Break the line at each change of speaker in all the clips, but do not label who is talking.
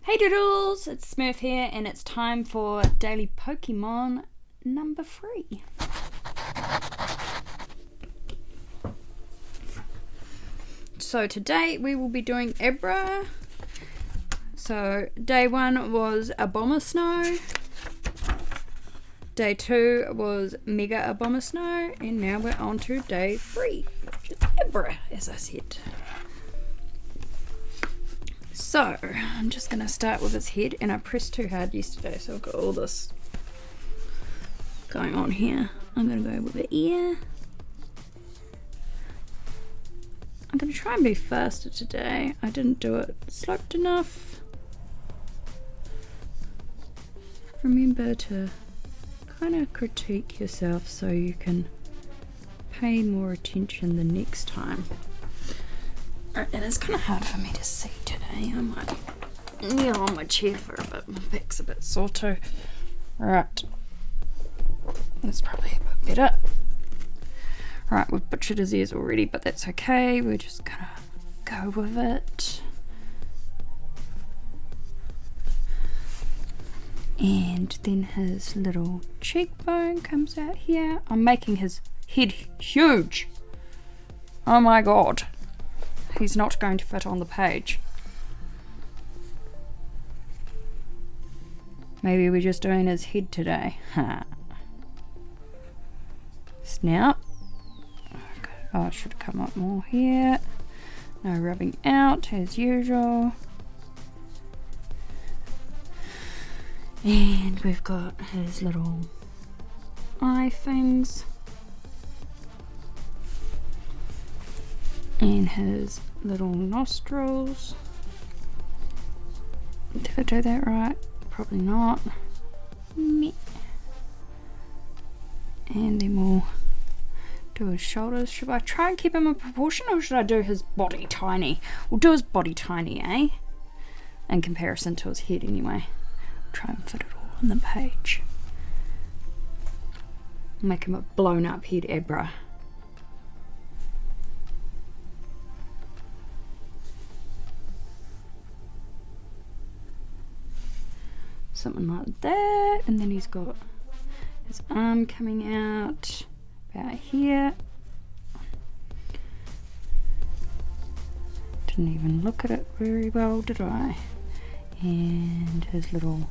Hey Doodles, it's Smurf here and it's time for Daily Pokemon number 3. So today we will be doing Abra. So day 1 was Abomasnow. Day 2 was Mega Abomasnow. And now we're on to day 3, which is Abra, as I said. So, I'm just going to start with his head, and I pressed too hard yesterday, so I've got all this going on here. I'm going to go with the ear. I'm going to try and be faster today. I didn't do it sloped enough. Remember to kind of critique yourself so you can pay more attention the next time. And it's kind of hard for me to see today. I might kneel on my chair for a bit. My back's a bit sore too. Right. That's probably a bit better. Right, we've butchered his ears already, but that's okay. We're just gonna go with it. And then his little cheekbone comes out here. I'm making his head huge. Oh my god. He's not going to fit on the page. Maybe we're just doing his head today. Snout. Okay. Oh, I should have come up more here. No rubbing out as usual. And we've got his little eye things. And his little nostrils. Did I do that right? Probably not. Meh. And then we'll do his shoulders. Should I try and keep him in proportion, or should I do his body tiny? We'll do his body tiny, eh? In comparison to his head anyway. Try and fit it all on the page. Make him a blown up head Abra. Something like that, and then he's got his arm coming out about here. Didn't even look at it very well, did I? And his little...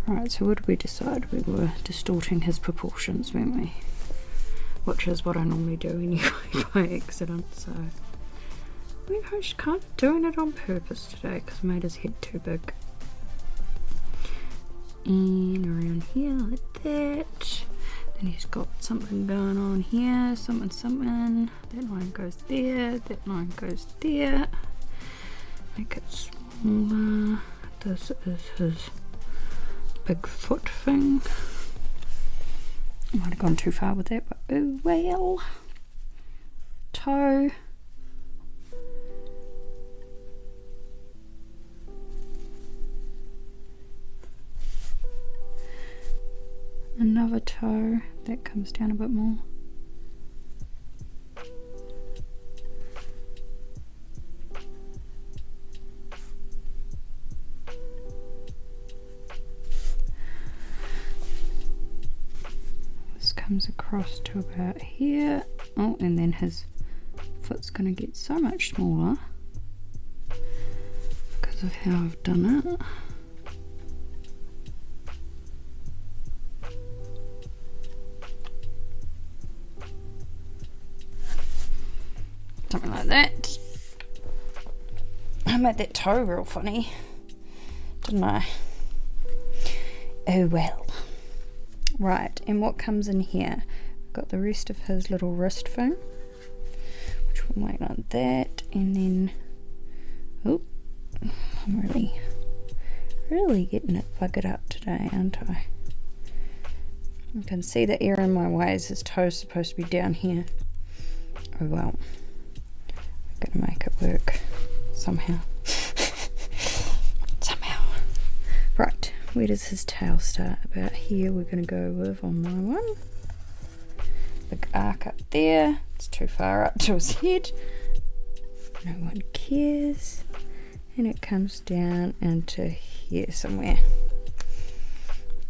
Right, so what did we decide? We were distorting his proportions, weren't we? Which is what I normally do anyway by accident, so... I was kind of doing it on purpose today because I made his head too big. And around here like that. Then he's got something going on here, something. That line goes there, that line goes there. Make it smaller. This is his big foot thing. I might have gone too far with that, but oh well. Toe. Another toe that comes down a bit more. This comes across to about here. Oh, and then his foot's going to get so much smaller because of how I've done it. Something like that. I made that toe real funny, didn't I? Oh well. Right, and what comes in here? Got the rest of his little wrist thing, which we'll make like that, and then, oh, I'm really getting it buggered up today, aren't I? You can see the error in my ways. His toe's supposed to be down here. Oh well. Gonna make it work somehow. Right, where does his tail start? About here. We're gonna go with on my one. Big arc up there. It's too far up to his head. no one cares. And it comes down into here somewhere.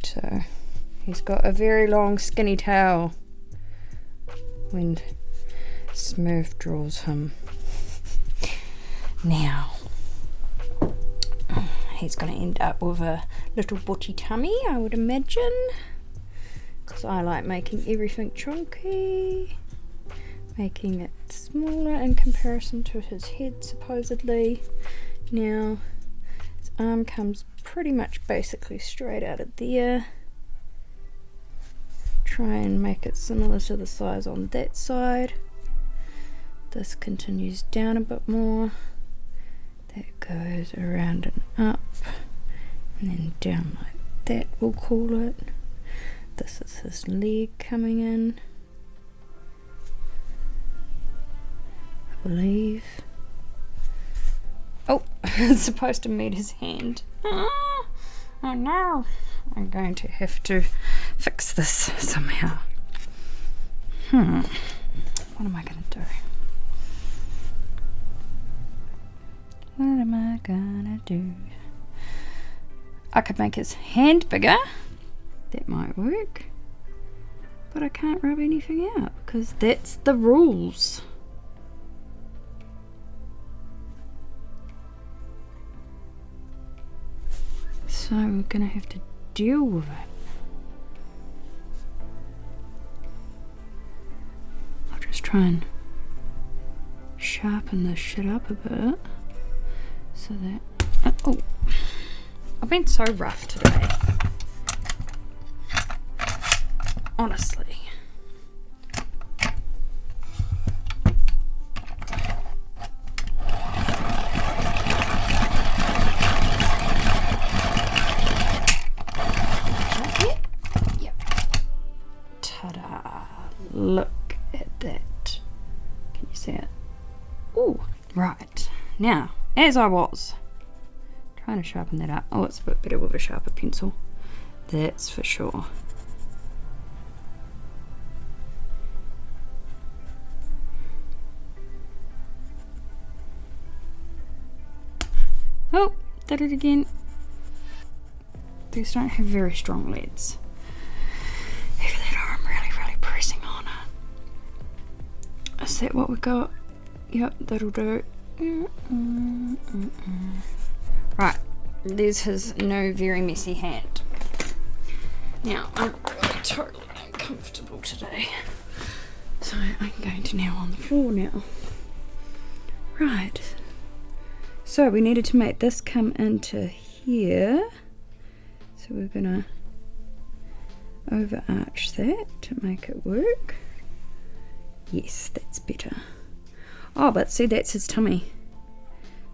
So he's got a very long skinny tail when Smurf draws him. Now he's going to end up with a little butty tummy, I would imagine, because I like making everything chunky, making it smaller in comparison to his head supposedly. Now his arm comes pretty much basically straight out of there. Try and make it similar to the size on that side. This continues down a bit more. That goes around and up, and then down like that, we'll call it. This is his leg coming in, I believe. Oh, it's supposed to meet his hand. Oh no, I'm going to have to fix this somehow. What am I going to do? What am I gonna do? I could make his hand bigger. That might work. But I can't rub anything out because that's the rules. So we're gonna have to deal with it. I'll just try and sharpen this shit up a bit. So that, oh, I've been so rough today, honestly. Yep. Ta-da! Look at that. Can you see it? Oh, right. Now, as I was trying to sharpen that up. Oh, it's a bit better with a sharper pencil. That's for sure. Oh, did it again. These don't have very strong leads. Either that or I'm really pressing on it. Is that what we got? Yep, that'll do. Right, there's his no very messy hand. Now, I'm really totally uncomfortable today. So I'm going to kneel on the floor now. Right. So we needed to make this come into here. So we're gonna overarch that to make it work. Yes, that's better. Oh, but see, that's his tummy.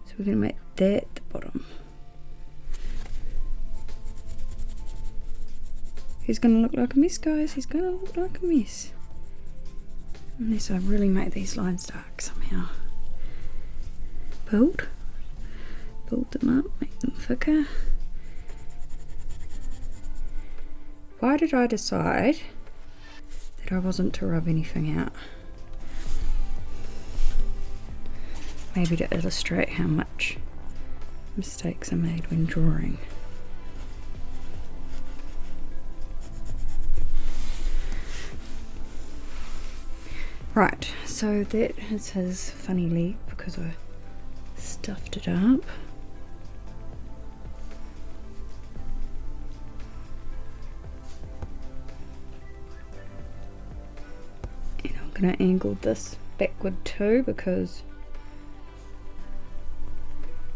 So we're going to make that the bottom. He's going to look like a mess, guys. He's going to look like a mess. Unless I really make these lines dark somehow. Build them up, make them thicker. Why did I decide that I wasn't to rub anything out? Maybe to illustrate how much mistakes are made when drawing. Right, so that is his funny leg because I stuffed it up. And I'm going to angle this backward too because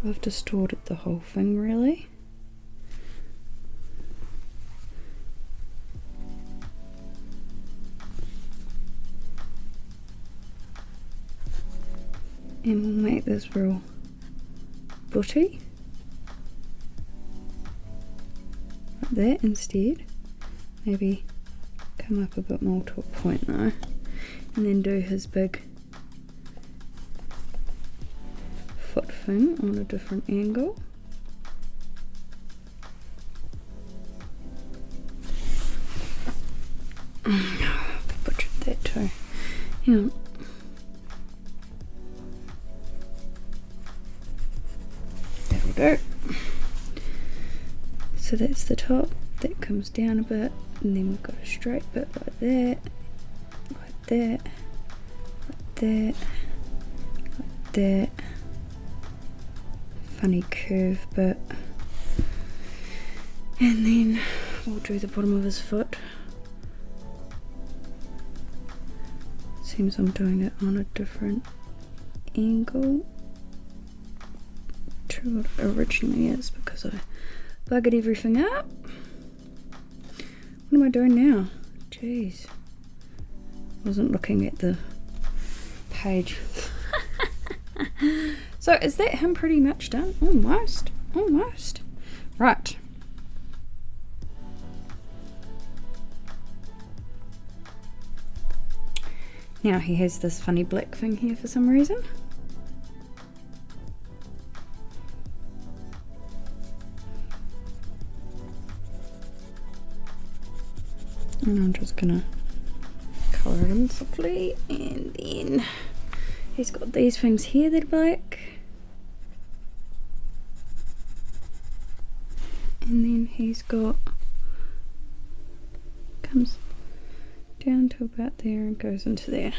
I've distorted the whole thing really. And we'll make this real butty. Like that instead. Maybe come up a bit more to a point though. And then do his big foot thing on a different angle. I've butchered that too. Yeah. do. So that's the top, that comes down a bit, and then we've got a straight bit like that, like that, like that, like that, funny curve bit, and then we'll do the bottom of his foot. Seems I'm doing it on a different angle to what it originally is because I buggered everything up. What am I doing now? Jeez. Wasn't looking at the page. So is that him pretty much done? Almost. Almost. Right. Now he has this funny black thing here for some reason. And I'm just gonna colour it in softly, and then he's got these things here that are black. And then he's got, comes down to about there and goes into there.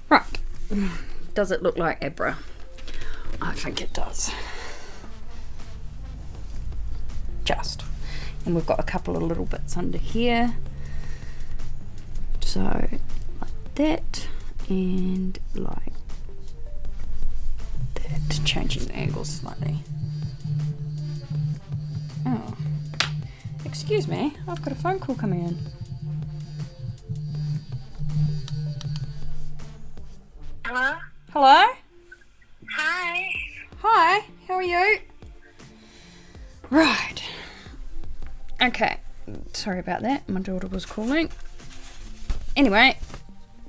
Right, does it look like Abra? I think it does. Just. And we've got a couple of little bits under here. So, like that, and like that. Changing the angle slightly. Oh. Excuse me, I've got a phone call coming in.
Hello?
Hello?
Hi.
Hi, how are you? Right. Okay, sorry about that, my daughter was calling. Anyway,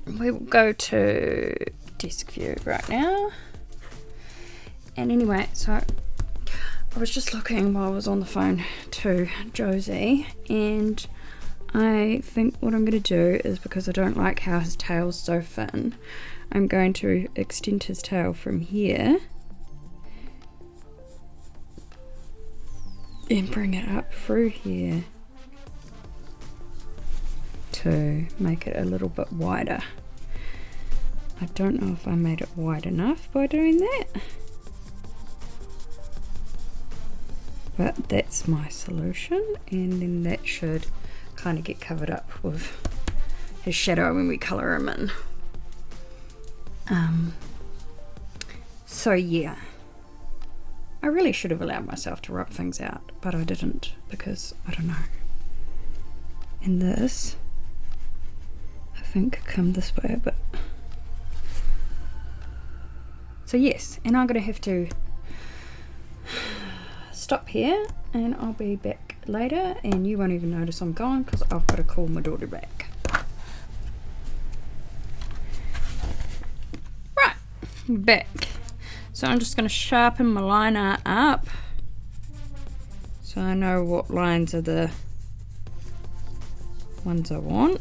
we will go to desk view right now. And anyway, so I was just looking while I was on the phone to Josie, and I think what I'm going to do is, because I don't like how his tail's so thin, I'm going to extend his tail from here and bring it up through here to make it a little bit wider. I don't know if I made it wide enough by doing that, but that's my solution, and then that should kind of get covered up with his shadow when we colour him in. So yeah, I really should have allowed myself to rub things out, but I didn't, because I don't know. And this, I think, come this way a bit. So yes, and I'm going to have to stop here, and I'll be back later, and you won't even notice I'm gone because I've got to call my daughter back. Right, I'm back. So I'm just going to sharpen my liner up so I know what lines are the ones I want.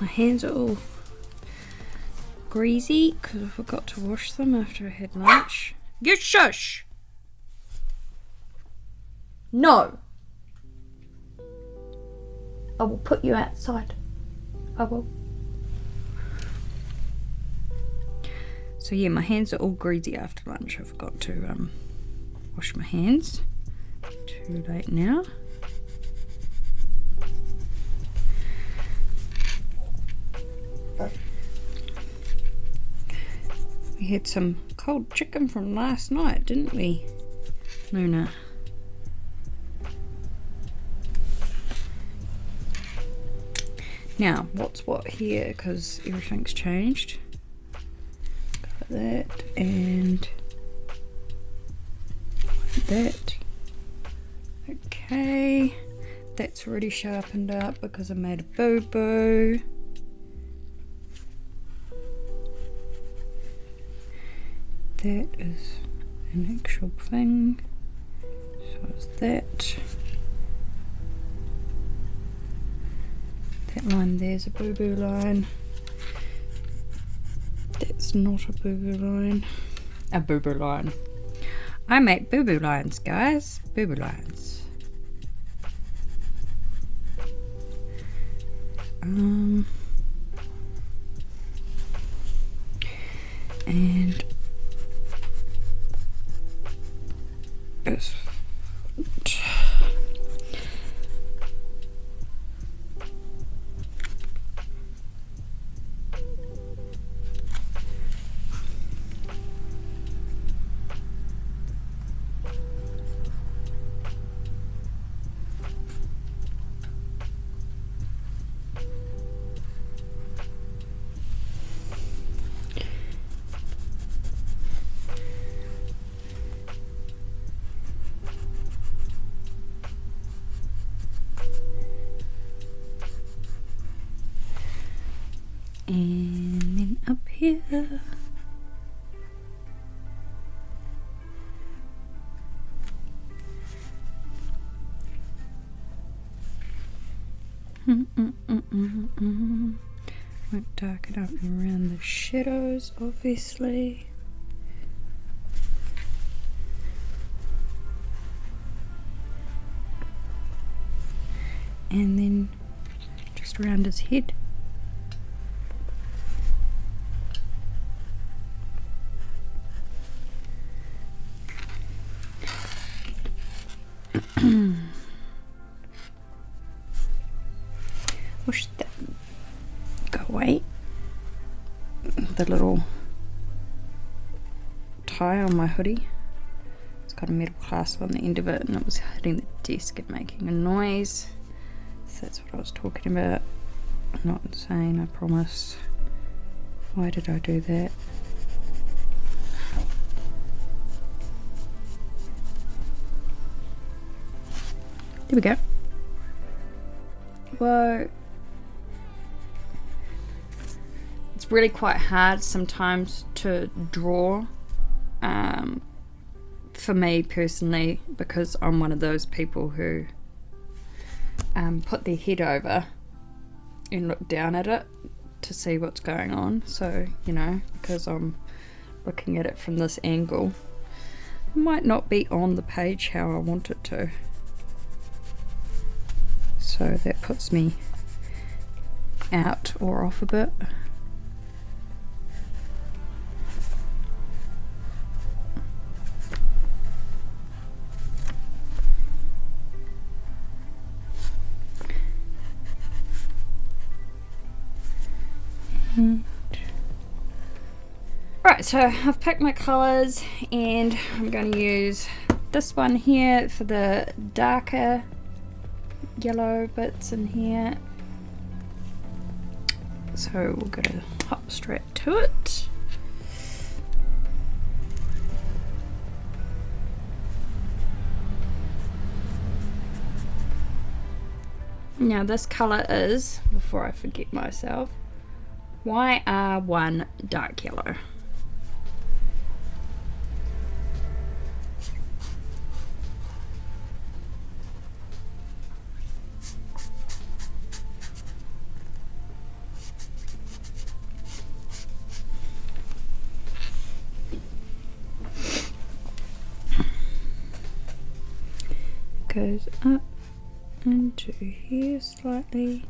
My hands are all greasy because I forgot to wash them after I had lunch. You shush! No! I will put you outside. I will. So yeah, my hands are all greasy after lunch. I forgot to wash my hands. Too late now. We had some cold chicken from last night, didn't we, Luna? Now, what's what here? Because everything's changed. Got that and that. Okay, that's already sharpened up because I made a boo-boo. That is an actual thing, so it's that. That line there's a boo-boo line. That's not a boo-boo line. A boo-boo line. I make boo-boo lines, guys. Boo-boo lines. And it's and then up here. Won't darken up around the shadows, obviously. And then just around his head. Wish that go away. The little tie on my hoodie. It's got a metal clasp on the end of it and it was hitting the desk and making a noise. So that's what I was talking about. I'm not insane, I promise. Why did I do that? There we go. Whoa. It's really quite hard sometimes to draw, for me personally, because I'm one of those people who put their head over and look down at it to see what's going on. So, you know, because I'm looking at it from this angle, it might not be on the page how I want it to. So that puts me out or off a bit. Right, so I've picked my colours and I'm going to use this one here for the darker yellow bits in here. So we're going to hop straight to it. Now this colour is, before I forget myself, YR1 dark yellow. Goes up into here slightly.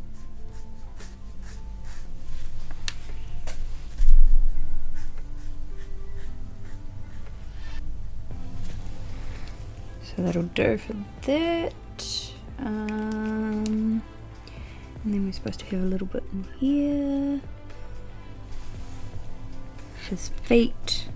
So that'll do for that. And then we're supposed to have a little bit in here. his feet.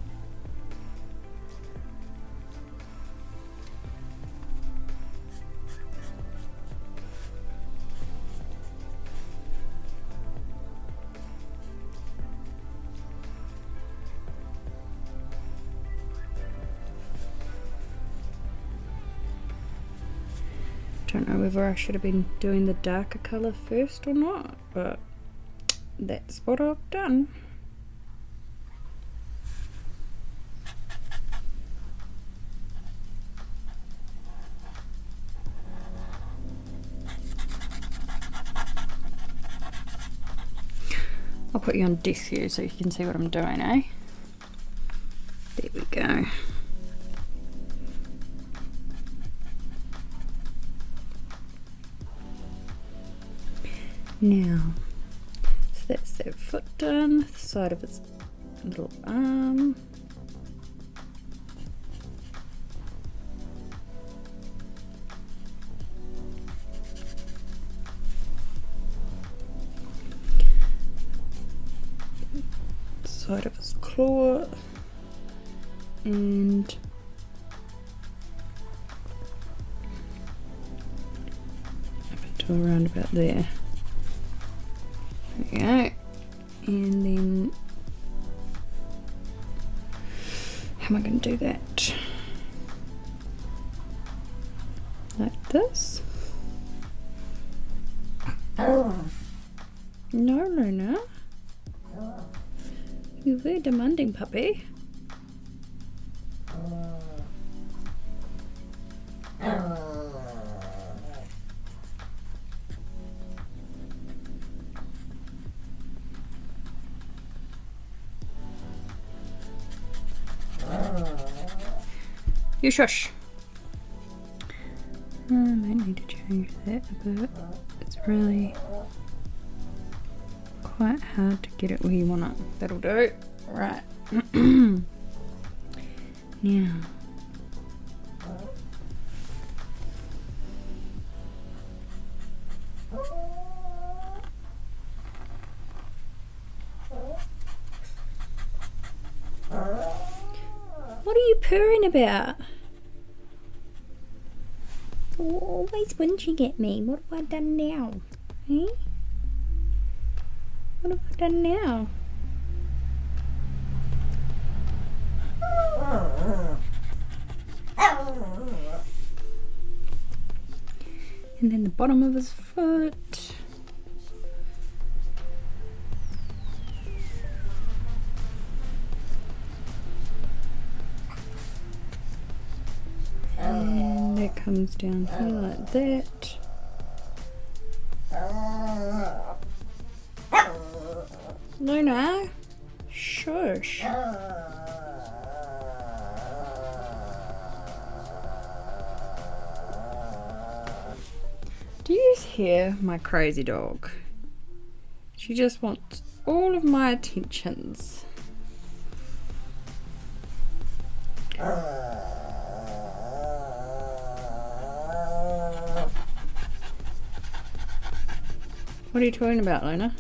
Don't know whether I should have been doing the darker colour first or not, but that's what I've done. I'll put you on desk here so you can see what I'm doing, eh? There we go. Now, so that's that foot done, the side of his little arm. Side of his claw. And up until around about there. There we go. And then how am I going to do that? Like this? No, Luna. You're very demanding, puppy. You shush. I might need to change that a bit. It's really quite hard to get it where you want it. That'll do. Right. Now. What are you purring about? Always whinging at me. What have I done now? Eh? What have I done now? And then the bottom of his foot. And that comes down here like that. Luna, shush. Do you hear my crazy dog? She just wants all of my attentions. What are you talking about, Luna?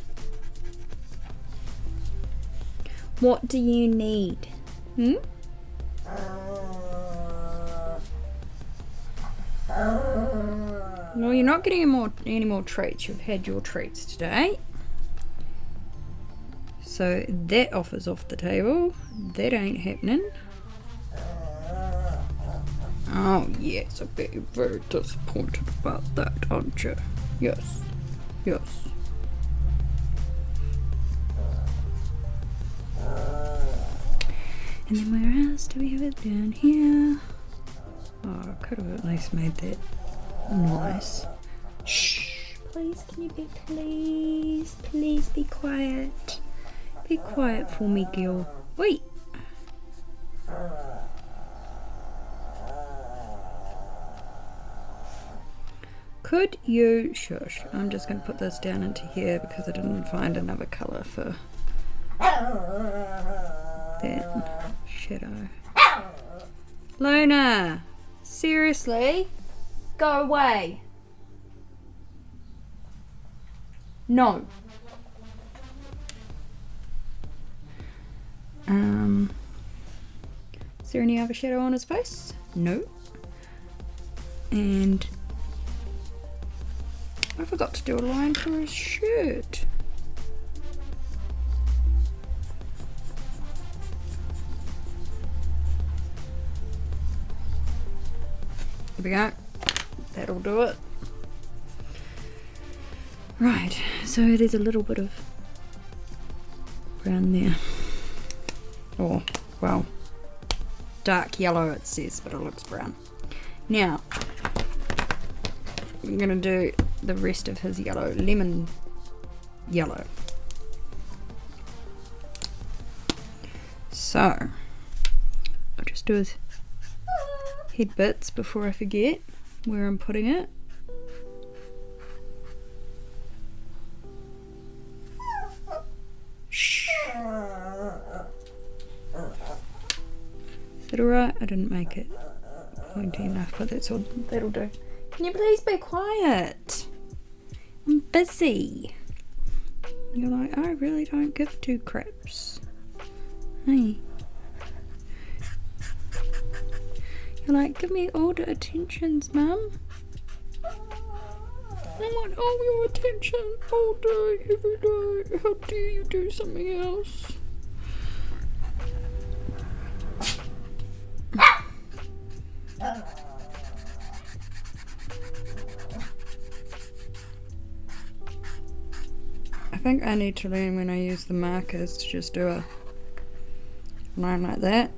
What do you need? Hmm? Well, you're not getting any more treats. You've had your treats today. So that offer's off the table. That ain't happening. Oh yes, I bet you're very disappointed about that, aren't you? Yes. Yes. And then where else do we have it? Down here. Oh, I could have at least made that nice. Shh. Please, can you be please be quiet. Be quiet for me, girl. Wait. Could you shush? I'm just going to put this down into here because I didn't find another colour for that shadow. Luna, seriously? Go away. No. Is there any other shadow on his face? No. And I forgot to do a line for his shirt. There we go. That'll do it. Right, so there's a little bit of brown there. Oh, well, dark yellow it says, but it looks brown. Now, I'm going to do the rest of his yellow, lemon yellow. So, I'll just do his head bits before I forget where I'm putting it. Shh. Is that alright? I didn't make it pointy enough, but that'll do. Can you please be quiet? I'm busy. You're like, I really don't give two craps. Hey. You're like, give me all the attentions, Mum. I want all your attention all day, every day. How dare you do something else? I think I need to learn when I use the markers to just do a line like that,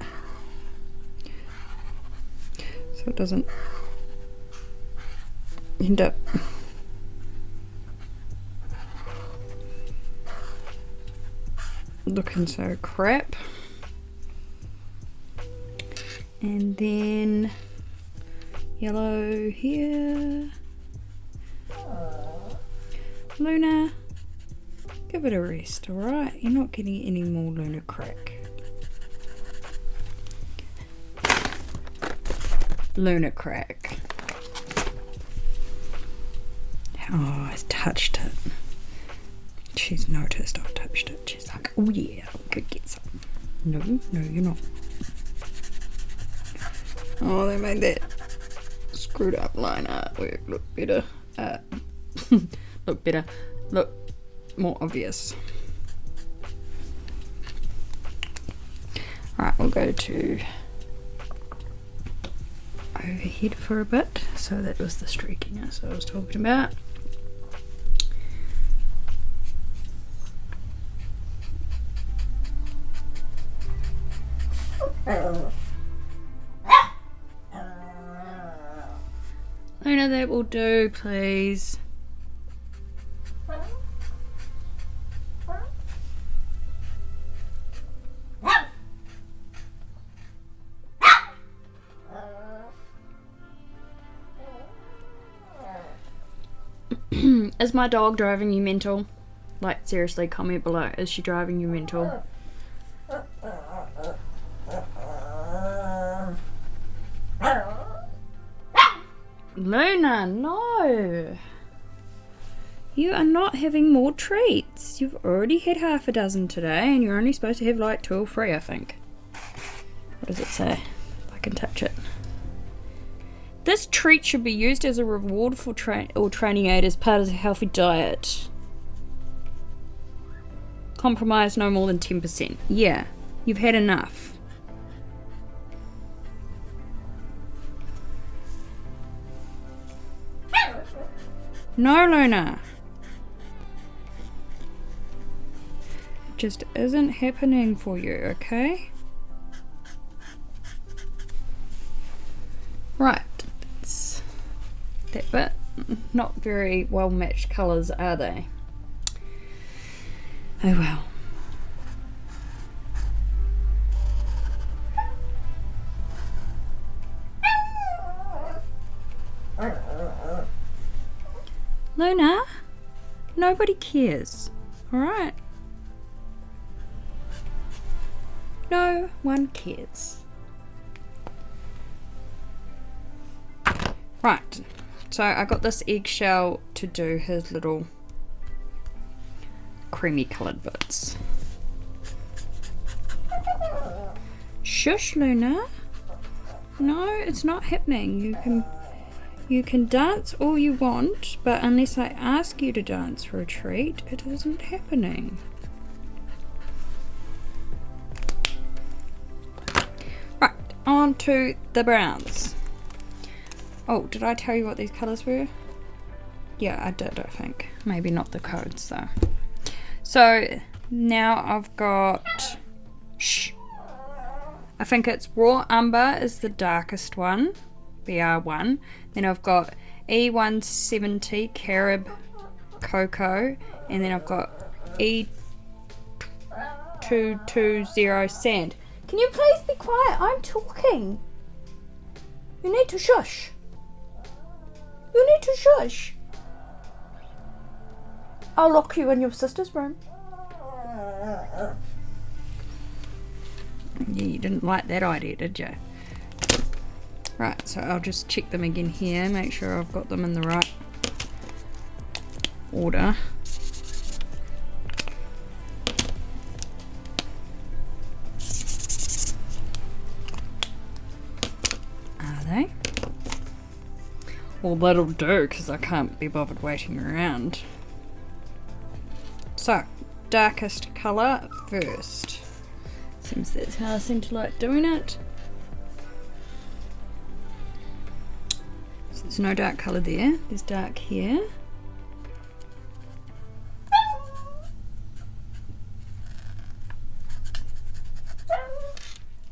so it doesn't end up looking so crap. And then yellow here. Luna, give it a rest, alright? You're not getting any more Luna crack. Luna crack. Oh, I've touched it. She's noticed I've touched it. She's like, oh yeah, I could get some. No, you're not. Oh, they made that screwed up line artwork look better. Look more obvious. Alright, we'll go to overhead for a bit. So that was the streakiness I was talking about. Luna, that will do, please. Is my dog driving you mental? Like, seriously, comment below. Is she driving you mental? Luna, no! You are not having more treats. You've already had half a dozen today, and you're only supposed to have like 2 or 3, I think. What does it say? If I can touch it. This treat should be used as a reward for training aid as part of a healthy diet. Compromise no more than 10%. Yeah, you've had enough. No, Luna. It just isn't happening for you, okay? Right. That's that bit. Not very well matched colours, are they? Oh well. Luna, nobody cares, alright? No one cares. Right, so I got this eggshell to do his little creamy coloured bits. Shush, Luna. No, it's not happening. You can dance all you want, but unless I ask you to dance for a treat, it isn't happening. Right, on to the browns. Oh, did I tell you what these colours were? Yeah, I did, I think. Maybe not the codes though. So now I've got, I think it's Raw Umber is the darkest one, BR1. Then I've got E170 Carib Cocoa, and then I've got E220 Sand. Can you please be quiet? I'm talking. You need to shush. You need to shush. I'll lock you in your sister's room. Yeah, you didn't like that idea, did you? Right, so I'll just check them again here, make sure I've got them in the right order. Are they? Well, that'll do, because I can't be bothered waiting around. So, darkest colour first. Seems that's how I seem to like doing it. So there's no dark colour there, there's dark here.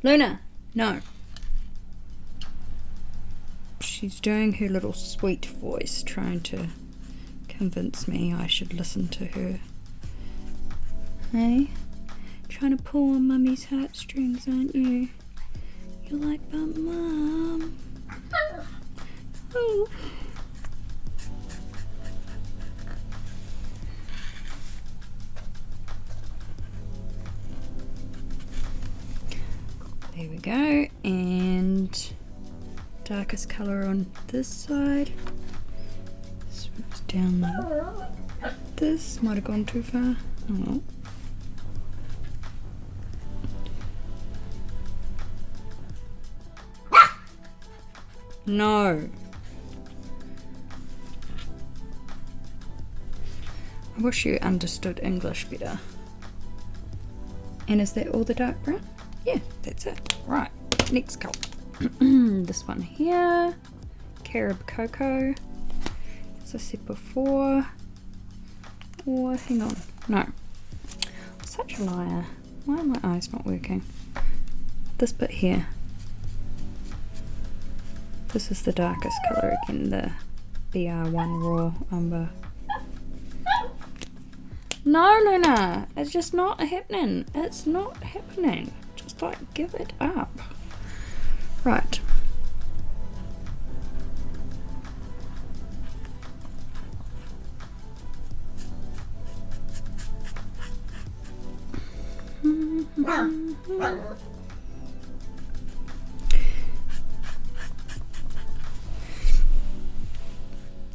Luna, no. She's doing her little sweet voice, trying to convince me I should listen to her. Hey? Trying to pull on Mummy's heartstrings, aren't you? You're like, but Mum. Oh. There we go, and darkest colour on this side. Swoops down like this. Might have gone too far. Oh well. No. I wish you understood English better. And is that all the dark brown? Yeah, that's it. Right, next colour. This one here. Carib Cocoa. As I said before. Oh, hang on. No. Such a liar. Why are my eyes not working? This bit here. This is the darkest colour again, the BR1 Raw Umber. No, Luna, it's just not happening. It's not happening. Just like, give it up. Right.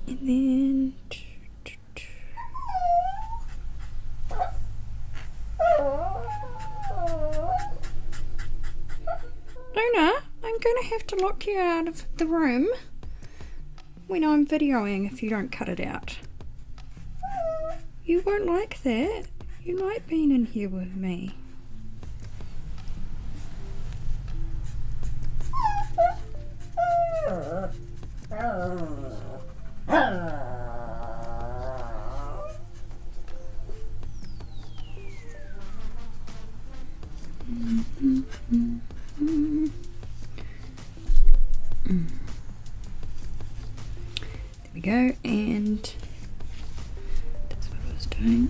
And then Luna, I'm going to have to lock you out of the room when I'm videoing if you don't cut it out. You won't like that. You like being in here with me. There we go, and that's what I was doing.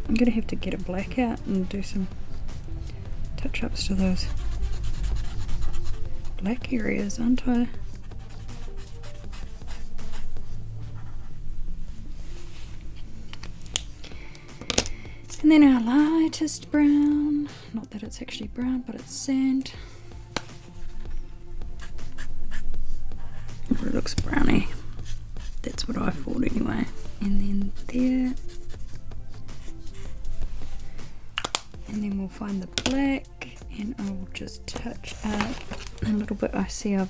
I'm gonna have to get a black out and do some touch-ups to those black areas, aren't I? And then our lightest brown, not that it's actually brown, but it's sand. Oh, it looks browny. That's what I thought anyway. And then there. And then we'll find the black and just touch up a little bit. I see I've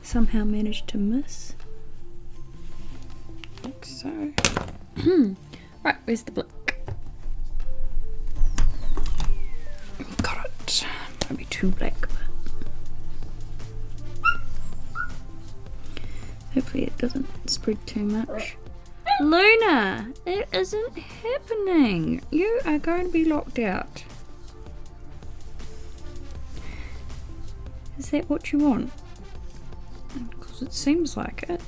somehow managed to miss. Like so. Right, where's the black? Got it. Might be too black, but hopefully it doesn't spread too much. Luna, it isn't happening. You are going to be locked out. Is that what you want? Because it seems like it.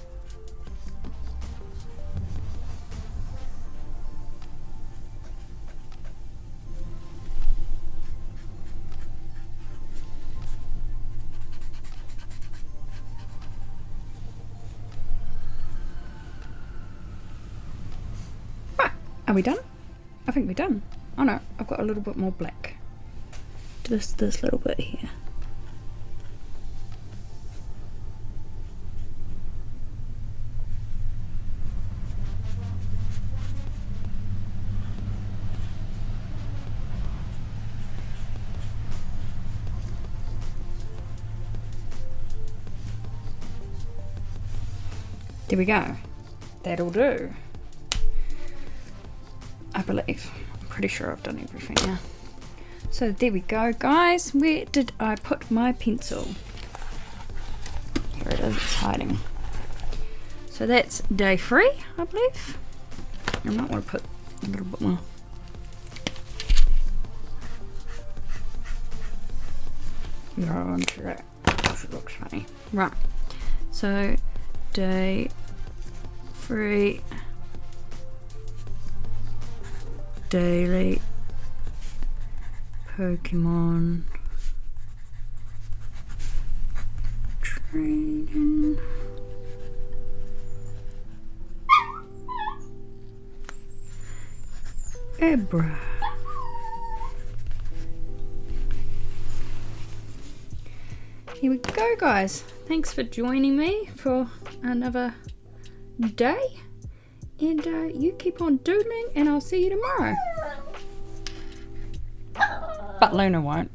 Are we done? I think we're done. Oh no, I've got a little bit more black. Just this little bit here. There we go. That'll do. I believe. I'm pretty sure I've done everything now. So there we go, guys. Where did I put my pencil? Here it is, it's hiding. So that's day 3, I believe. I might want to put a little bit more. Go onto that. It looks funny. Right. So day 3. Daily Pokemon training. Abra. Here we go, guys. Thanks for joining me for another day. And you keep on doodling, and I'll see you tomorrow. But Luna won't.